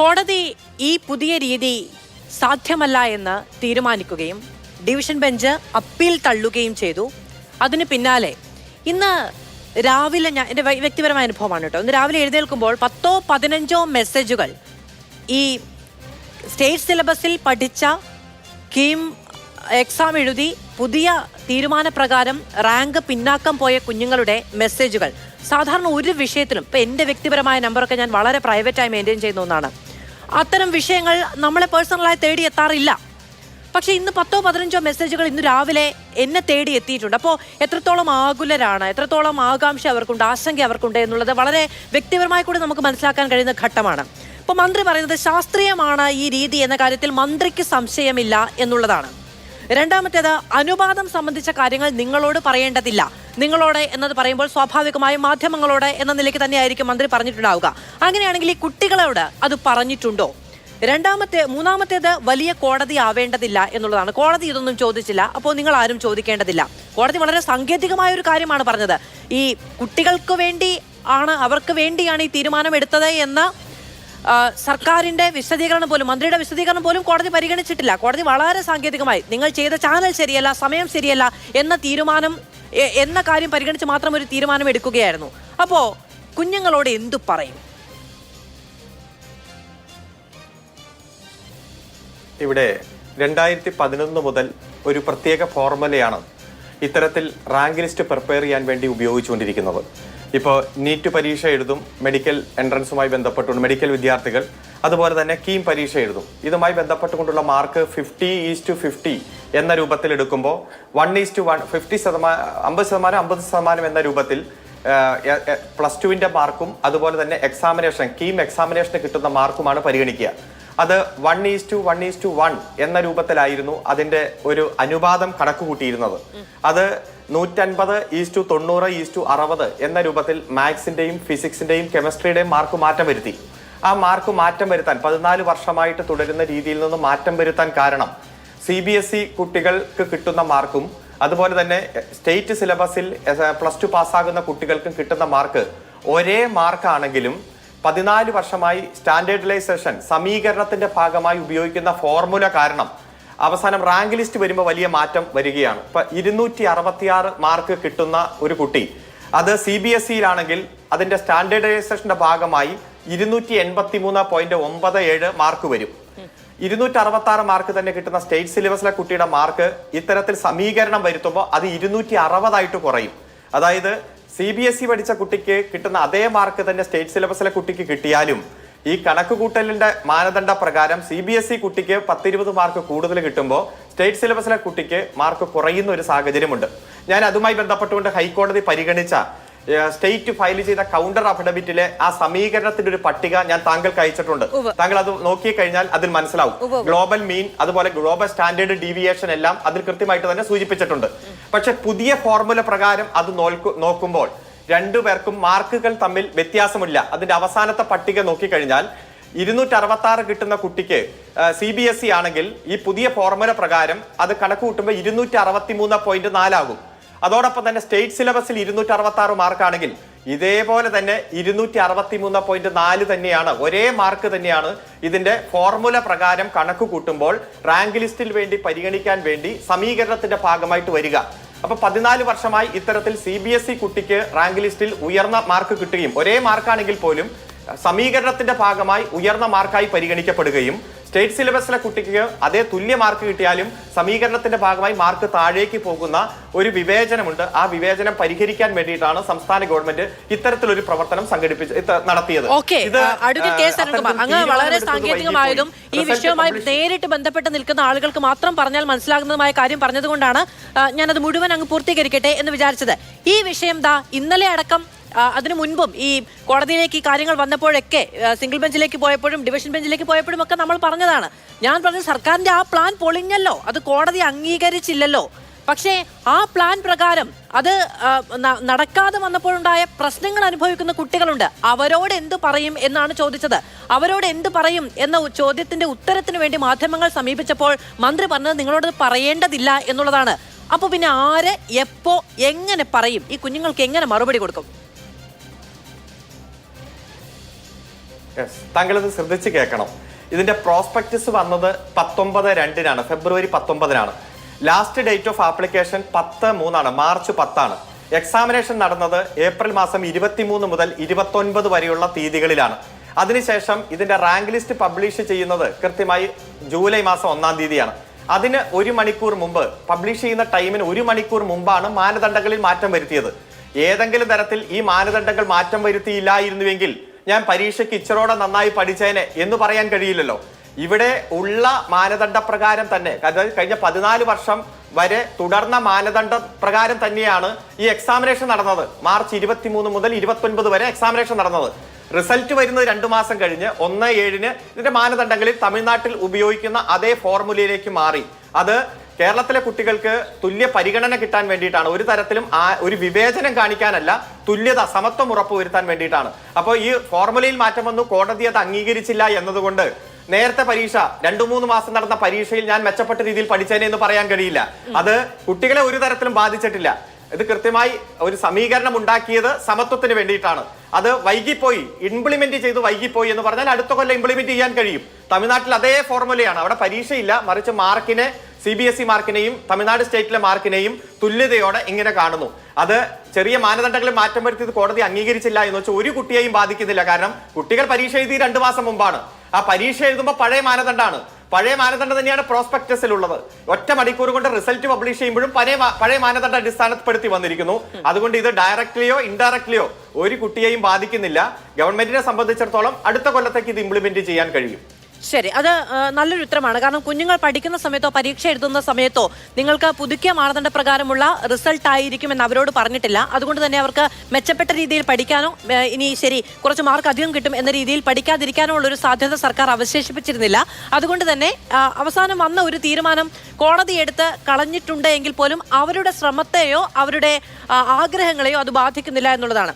കോടതി ഈ പുതിയ രീതി സാധ്യമല്ല എന്ന് തീരുമാനിക്കുകയും ഡിവിഷൻ ബെഞ്ച് അപ്പീൽ തള്ളുകയും ചെയ്തു. അതിന് പിന്നാലെ ഇന്ന് രാവിലെ എൻ്റെ വ്യക്തിപരമായ അനുഭവമാണ് കേട്ടോ, ഇന്ന് രാവിലെ എഴുന്നേൽക്കുമ്പോൾ 10-15 മെസ്സേജുകൾ ഈ സ്റ്റേറ്റ് സിലബസിൽ പഠിച്ച കീം എക്സാം എഴുതി പുതിയ തീരുമാനപ്രകാരം റാങ്ക് പിന്നാക്കം പോയ കുഞ്ഞുങ്ങളുടെ മെസ്സേജുകൾ. സാധാരണ ഒരു വിഷയത്തിലും ഇപ്പം എൻ്റെ വ്യക്തിപരമായ നമ്പറൊക്കെ ഞാൻ വളരെ പ്രൈവറ്റായി മെയിൻറ്റെയിൻ ചെയ്യുന്ന ഒന്നാണ്. അത്തരം വിഷയങ്ങൾ നമ്മളെ പേഴ്സണലായി തേടി എത്താറില്ല. പക്ഷേ ഇന്ന് 10-15 മെസ്സേജുകൾ ഇന്ന് രാവിലെ എന്നെ തേടി എത്തിയിട്ടുണ്ട്. അപ്പോൾ എത്രത്തോളം ആകുലരാണ്, എത്രത്തോളം ആകാംക്ഷ അവർക്കുണ്ട്, ആശങ്ക അവർക്കുണ്ട് എന്നുള്ളത് വളരെ വ്യക്തിപരമായി കൂടി നമുക്ക് മനസ്സിലാക്കാൻ കഴിയുന്ന ഘട്ടമാണ്. ഇപ്പോൾ മന്ത്രി പറയുന്നത് ശാസ്ത്രീയമാണ് ഈ രീതി എന്ന കാര്യത്തിൽ മന്ത്രിക്ക് സംശയമില്ല എന്നുള്ളതാണ്. രണ്ടാമത്തേത്, അനുപാതം സംബന്ധിച്ച കാര്യങ്ങൾ നിങ്ങളോട് പറയേണ്ടതില്ല. നിങ്ങളോട് എന്നത് പറയുമ്പോൾ സ്വാഭാവികമായും മാധ്യമങ്ങളോട് എന്ന നിലയ്ക്ക് തന്നെയായിരിക്കും മന്ത്രി പറഞ്ഞിട്ടുണ്ടാവുക. അങ്ങനെയാണെങ്കിൽ ഈ കുട്ടികളോട് അത് പറഞ്ഞിട്ടുണ്ടോ? മൂന്നാമത്തേത്, വലിയ കോടതി ആവേണ്ടതില്ല എന്നുള്ളതാണ്. കോടതി ഇതൊന്നും ചോദിച്ചില്ല, അപ്പോൾ നിങ്ങൾ ആരും ചോദിക്കേണ്ടതില്ല. കോടതി വളരെ സാങ്കേതികമായ ഒരു കാര്യമാണ് പറഞ്ഞത്. ഈ കുട്ടികൾക്ക് വേണ്ടി ആണ്, അവർക്ക് വേണ്ടിയാണ് ഈ തീരുമാനം എടുത്തത് എന്ന സർക്കാരിന്റെ വിശദീകരണം പോലും, മന്ത്രിയുടെ വിശദീകരണം പോലും കോടതി പരിഗണിച്ചിട്ടില്ല. കോടതി വളരെ സാങ്കേതികമായി നിങ്ങൾ ചെയ്ത ചാനൽ ശരിയല്ല, സമയം ശരിയല്ല എന്ന കാര്യം പരിഗണിച്ച് മാത്രം ഒരു തീരുമാനം എടുക്കുകയായിരുന്നു. അപ്പോൾ കുഞ്ഞുങ്ങളോട് എന്തു പറയും? ഇവിടെ 2011 മുതൽ ഒരു പ്രത്യേക ഫോർമുലയാണ് ഇത്തരത്തിൽ റാങ്ക് ലിസ്റ്റ് പ്രിപ്പയർ ചെയ്യാൻ വേണ്ടി ഉപയോഗിച്ചുകൊണ്ടിരിക്കുന്നത്. ഇപ്പോൾ നീറ്റ് പരീക്ഷ എഴുതും, മെഡിക്കൽ എൻട്രൻസുമായി ബന്ധപ്പെട്ടുകൊണ്ട് മെഡിക്കൽ വിദ്യാർത്ഥികൾ, അതുപോലെ തന്നെ കീം പരീക്ഷ എഴുതും. ഇതുമായി ബന്ധപ്പെട്ടുകൊണ്ടുള്ള മാർക്ക് 50:50 എന്ന രൂപത്തിൽ എടുക്കുമ്പോൾ 1:1 50% എന്ന രൂപത്തിൽ +2 മാർക്കും അതുപോലെ തന്നെ കീം എക്സാമിനേഷന് കിട്ടുന്ന മാർക്കുമാണ് പരിഗണിക്കുക. അത് 1:1 എന്ന രൂപത്തിലായിരുന്നു അതിന്റെ ഒരു അനുപാതം കണക്ക് കൂട്ടിയിരുന്നത്. അത് 150:90:60 എന്ന രൂപത്തിൽ മാത്സിന്റെയും ഫിസിക്സിന്റെയും കെമിസ്ട്രിയുടെയും മാർക്ക് മാറ്റം വരുത്തി. ആ മാർക്ക് മാറ്റം വരുത്താൻ 14 വർഷമായിട്ട് തുടരുന്ന രീതിയിൽ നിന്ന് മാറ്റം വരുത്താൻ കാരണം CBSE കുട്ടികൾക്ക് കിട്ടുന്ന മാർക്കും അതുപോലെ തന്നെ സ്റ്റേറ്റ് സിലബസിൽ +2 പാസ്സാകുന്ന കുട്ടികൾക്കും കിട്ടുന്ന മാർക്ക് ഒരേ മാർക്കാണെങ്കിലും 14 വർഷമായി സ്റ്റാൻഡേർഡൈസേഷൻ സമീകരണത്തിന്റെ ഭാഗമായി ഉപയോഗിക്കുന്ന ഫോർമുല കാരണം അവസാനം റാങ്ക് ലിസ്റ്റ് വരുമ്പോൾ വലിയ മാറ്റം വരികയാണ്. ഇപ്പൊ 266 മാർക്ക് കിട്ടുന്ന ഒരു കുട്ടി, അത് CBSEയിലാണെങ്കിൽ അതിന്റെ സ്റ്റാൻഡേർഡൈസേഷന്റെ ഭാഗമായി 283.97 മാർക്ക് വരും. 266 മാർക്ക് തന്നെ കിട്ടുന്ന സ്റ്റേറ്റ് സിലബസിലെ കുട്ടിയുടെ മാർക്ക് ഇത്തരത്തിൽ സമീകരണം വരുത്തുമ്പോൾ അത് 260 കുറയും. അതായത് CBSE പഠിച്ച കുട്ടിക്ക് കിട്ടുന്ന അതേ മാർക്ക് തന്നെ സ്റ്റേറ്റ് സിലബസിലെ കുട്ടിക്ക് കിട്ടിയാലും ഈ കണക്ക് കൂട്ടലിന്റെ മാനദണ്ഡ പ്രകാരം CBSE കുട്ടിക്ക് 10-20 മാർക്ക് കൂടുതൽ കിട്ടുമ്പോൾ സ്റ്റേറ്റ് സിലബസിലെ കുട്ടിക്ക് മാർക്ക് കുറയുന്ന ഒരു സാഹചര്യമുണ്ട്. ഞാൻ അതുമായി ബന്ധപ്പെട്ടുകൊണ്ട് ഹൈക്കോടതി പരിഗണിച്ച സ്റ്റേറ്റ് ഫയൽ ചെയ്ത കൗണ്ടർ അഫിഡവിറ്റിലെ ആ സമീകരണത്തിന്റെ ഒരു പട്ടിക ഞാൻ താങ്കൾക്ക് അയച്ചിട്ടുണ്ട്. താങ്കൾ അത് നോക്കിക്കഴിഞ്ഞാൽ അതിൽ മനസ്സിലാവും. ഗ്ലോബൽ മീൻ അതുപോലെ ഗ്ലോബൽ സ്റ്റാൻഡേർഡ് ഡീവിയേഷൻ എല്ലാം അതിൽ കൃത്യമായിട്ട് തന്നെ സൂചിപ്പിച്ചിട്ടുണ്ട്. പക്ഷെ പുതിയ ഫോർമുല പ്രകാരം അത് നോക്കുമ്പോൾ രണ്ടുപേർക്കും മാർക്കുകൾ തമ്മിൽ വ്യത്യാസമില്ല. അതിന്റെ അവസാനത്തെ പട്ടിക നോക്കിക്കഴിഞ്ഞാൽ 266 കിട്ടുന്ന കുട്ടിക്ക് CBSE ആണെങ്കിൽ ഈ പുതിയ ഫോർമുല പ്രകാരം അത് കണക്ക് കൂട്ടുമ്പോൾ 263.4 ആകും. അതോടൊപ്പം തന്നെ സ്റ്റേറ്റ് സിലബസിൽ 266 മാർക്കാണെങ്കിൽ ഇതേപോലെ തന്നെ 263.4 തന്നെയാണ്, ഒരേ മാർക്ക് തന്നെയാണ് ഇതിന്റെ ഫോർമുല പ്രകാരം കണക്ക് കൂട്ടുമ്പോൾ റാങ്ക് ലിസ്റ്റിൽ വേണ്ടി പരിഗണിക്കാൻ വേണ്ടി സമീകരണത്തിന്റെ ഭാഗമായിട്ട് വരിക. അപ്പൊ 14 വർഷമായി ഇത്തരത്തിൽ CBSE കുട്ടിക്ക് റാങ്ക് ലിസ്റ്റിൽ ഉയർന്ന മാർക്ക് കിട്ടുകയും ഒരേ മാർക്കാണെങ്കിൽ പോലും സമീകരണത്തിന്റെ ഭാഗമായി ഉയർന്ന മാർക്കായി പരിഗണിക്കപ്പെടുകയും സ്റ്റേറ്റ് സിലബസിലെ കുട്ടിക്ക് അതേ തുല്യ മാർക്ക് കിട്ടിയാലും സമീകരണത്തിന്റെ ഭാഗമായി മാർക്ക് താഴേക്ക് പോകുന്ന ഒരു വിവേചനമുണ്ട്. ആ വിവേചനം പരിഹരിക്കാൻ വേണ്ടിയിട്ടാണ് സംസ്ഥാന ഗവൺമെന്റ് ഇത്തരത്തിലൊരു പ്രവർത്തനം നടത്തിയത്. അങ്ങ് വളരെ സാങ്കേതികമായതും ഈ വിഷയവുമായി നേരിട്ട് ബന്ധപ്പെട്ട് നിൽക്കുന്ന ആളുകൾക്ക് മാത്രം പറഞ്ഞാൽ മനസ്സിലാകുന്നതുമായ കാര്യം പറഞ്ഞതുകൊണ്ടാണ് ഞാനത് മുഴുവൻ അങ്ങ് പൂർത്തീകരിക്കട്ടെ എന്ന് വിചാരിച്ചത്. ഈ വിഷയം ഇന്നലെ അടക്കം അതിനു മുൻപും ഈ കോടതിയിലേക്ക് ഈ കാര്യങ്ങൾ വന്നപ്പോഴൊക്കെ സിംഗിൾ ബെഞ്ചിലേക്ക് പോയപ്പോഴും ഡിവിഷൻ ബെഞ്ചിലേക്ക് പോയപ്പോഴും ഒക്കെ നമ്മൾ പറഞ്ഞതാണ്. ഞാൻ പറഞ്ഞത് സർക്കാരിന്റെ ആ പ്ലാൻ പൊളിഞ്ഞല്ലോ, അത് കോടതി അംഗീകരിച്ചില്ലല്ലോ. പക്ഷേ ആ പ്ലാൻ പ്രകാരം അത് നടക്കാതെ വന്നപ്പോഴുണ്ടായ പ്രശ്നങ്ങൾ അനുഭവിക്കുന്ന കുട്ടികളുണ്ട്. അവരോട് എന്തു പറയും എന്നാണ് ചോദിച്ചത്. അവരോട് എന്ത് പറയും എന്ന ചോദ്യത്തിന്റെ ഉത്തരത്തിന് വേണ്ടി മാധ്യമങ്ങൾ സമീപിച്ചപ്പോൾ മന്ത്രി പറഞ്ഞത് നിങ്ങളോട് പറയേണ്ടതില്ല എന്നുള്ളതാണ്. അപ്പൊ പിന്നെ ആര് എപ്പോ എങ്ങനെ പറയും? ഈ കുഞ്ഞുങ്ങൾക്ക് എങ്ങനെ മറുപടി കൊടുക്കും? താങ്കളിത് ശ്രദ്ധിച്ച് കേൾക്കണം. ഇതിന്റെ പ്രോസ്പെക്ടസ് വന്നത് 19/2 ഫെബ്രുവരി 19 last date of application 10/3 March 10 examination നടന്നത് ഏപ്രിൽ മാസം 23 മുതൽ 29 വരെയുള്ള തീയതികളിലാണ്. അതിനുശേഷം ഇതിന്റെ റാങ്ക് ലിസ്റ്റ് പബ്ലിഷ് ചെയ്യുന്നത് കൃത്യമായി ജൂലൈ മാസം 1 തീയതിയാണ്. അതിന് 1 മണിക്കൂർ മുമ്പ്, പബ്ലിഷ് ചെയ്യുന്ന ടൈമിന് 1 മണിക്കൂർ മുമ്പാണ് മാനദണ്ഡങ്ങളിൽ മാറ്റം വരുത്തിയത്. ഏതെങ്കിലും തരത്തിൽ ഈ മാനദണ്ഡങ്ങൾ മാറ്റം വരുത്തിയില്ലായിരുന്നുവെങ്കിൽ ഞാൻ പരീക്ഷയ്ക്ക് ഇച്ചിറോടെ നന്നായി പഠിച്ചേനെ എന്ന് പറയാൻ കഴിയില്ലല്ലോ. ഇവിടെ ഉള്ള മാനദണ്ഡ പ്രകാരം തന്നെ, അതായത് കഴിഞ്ഞ 14 വർഷം വരെ തുടർന്ന മാനദണ്ഡ പ്രകാരം തന്നെയാണ് ഈ എക്സാമിനേഷൻ നടന്നത്. മാർച്ച് 23 മുതൽ 29 വരെ എക്സാമിനേഷൻ നടന്നത്. റിസൾട്ട് വരുന്നത് 2 മാസം കഴിഞ്ഞ് 1/7 ഇതിന്റെ മാനദണ്ഡങ്ങളിൽ തമിഴ്നാട്ടിൽ ഉപയോഗിക്കുന്ന അതേ ഫോർമുലയിലേക്ക് മാറി. അത് കേരളത്തിലെ കുട്ടികൾക്ക് തുല്യ പരിഗണന കിട്ടാൻ വേണ്ടിയിട്ടാണ്. ഒരു തരത്തിലും ഒരു വിവേചനം കാണിക്കാനല്ല, തുല്യത, സമത്വം ഉറപ്പുവരുത്താൻ വേണ്ടിയിട്ടാണ്. അപ്പോൾ ഈ ഫോർമുലയിൽ മാറ്റം വന്നു, കോടതി അത് അംഗീകരിച്ചില്ല എന്നതുകൊണ്ട് നേരത്തെ പരീക്ഷ 2-3 മാസം നടന്ന പരീക്ഷയിൽ ഞാൻ മെച്ചപ്പെട്ട രീതിയിൽ പഠിച്ചേനെ എന്ന് പറയാൻ കഴിയില്ല. അത് കുട്ടികളെ ഒരു തരത്തിലും ബാധിച്ചിട്ടില്ല. ഇത് കൃത്യമായി ഒരു സമീകരണം ഉണ്ടാക്കിയത് സമത്വത്തിന് വേണ്ടിയിട്ടാണ്. അത് വൈകിപ്പോയി, ഇംപ്ലിമെന്റ് ചെയ്ത് വൈകിപ്പോയി എന്ന് പറഞ്ഞാൽ അടുത്ത കൊല്ലം ഇംപ്ലിമെന്റ് ചെയ്യാൻ കഴിയും. തമിഴ്നാട്ടിൽ അതേ ഫോർമുലയാണ്. അവിടെ പരീക്ഷയില്ല, മറിച്ച് മാർക്കിനെ, CBSE മാർക്കിനെയും തമിഴ്നാട് സ്റ്റേറ്റിലെ മാർക്കിനെയും തുല്യതയോടെ ഇങ്ങനെ കാണുന്നു. അത് ചെറിയ മാനദണ്ഡങ്ങളിൽ മാറ്റം വരുത്തിയത് കോടതി അംഗീകരിച്ചില്ല എന്ന് വെച്ചാൽ ഒരു കുട്ടിയെയും ബാധിക്കുന്നില്ല. കാരണം കുട്ടികൾ പരീക്ഷ എഴുതി 2 മാസം മുമ്പാണ്. ആ പരീക്ഷ എഴുതുമ്പോൾ പഴയ മാനദണ്ഡമാണ്. പഴയ മാനദണ്ഡം തന്നെയാണ് പ്രോസ്പെക്ടസിലുള്ളത്. ഒറ്റ മണിക്കൂർ കൊണ്ട് റിസൾട്ട് പബ്ലിഷ് ചെയ്യുമ്പോഴും പഴയ മാനദണ്ഡ അടിസ്ഥാനപ്പെടുത്തി വന്നിരിക്കുന്നു. അതുകൊണ്ട് ഇത് ഡയറക്ട്ലിയോ ഇൻഡയറക്ട്ലിയോ ഒരു കുട്ടിയെയും ബാധിക്കുന്നില്ല. ഗവൺമെന്റിനെ സംബന്ധിച്ചിടത്തോളം അടുത്ത കൊല്ലത്തേക്ക് ഇത് ഇംപ്ലിമെന്റ് ചെയ്യാൻ കഴിയും. ശരി, അത് നല്ലൊരു ഉത്തരമാണ്. കാരണം കുഞ്ഞുങ്ങൾ പഠിക്കുന്ന സമയത്തോ പരീക്ഷ എഴുതുന്ന സമയത്തോ നിങ്ങൾക്ക് പുതുക്കിയ മാനദണ്ഡ പ്രകാരമുള്ള റിസൾട്ട് ആയിരിക്കും എന്ന് അവരോട് പറഞ്ഞിട്ടില്ല. അതുകൊണ്ട് തന്നെ അവർക്ക് മെച്ചപ്പെട്ട രീതിയിൽ പഠിക്കാനോ ഇനി ശരി കുറച്ച് മാർക്ക് അധികം കിട്ടും എന്ന രീതിയിൽ പഠിക്കാതിരിക്കാനോ ഉള്ളൊരു സാധ്യത സർക്കാർ അവശേഷിപ്പിച്ചിരുന്നില്ല. അതുകൊണ്ട് തന്നെ അവസാനം വന്ന ഒരു തീരുമാനം കോടതി എടുത്ത് കളഞ്ഞിട്ടുണ്ട് എങ്കിൽ പോലും അവരുടെ ശ്രമത്തെയോ അവരുടെ ആഗ്രഹങ്ങളെയോ അത് ബാധിക്കുന്നില്ല എന്നുള്ളതാണ്.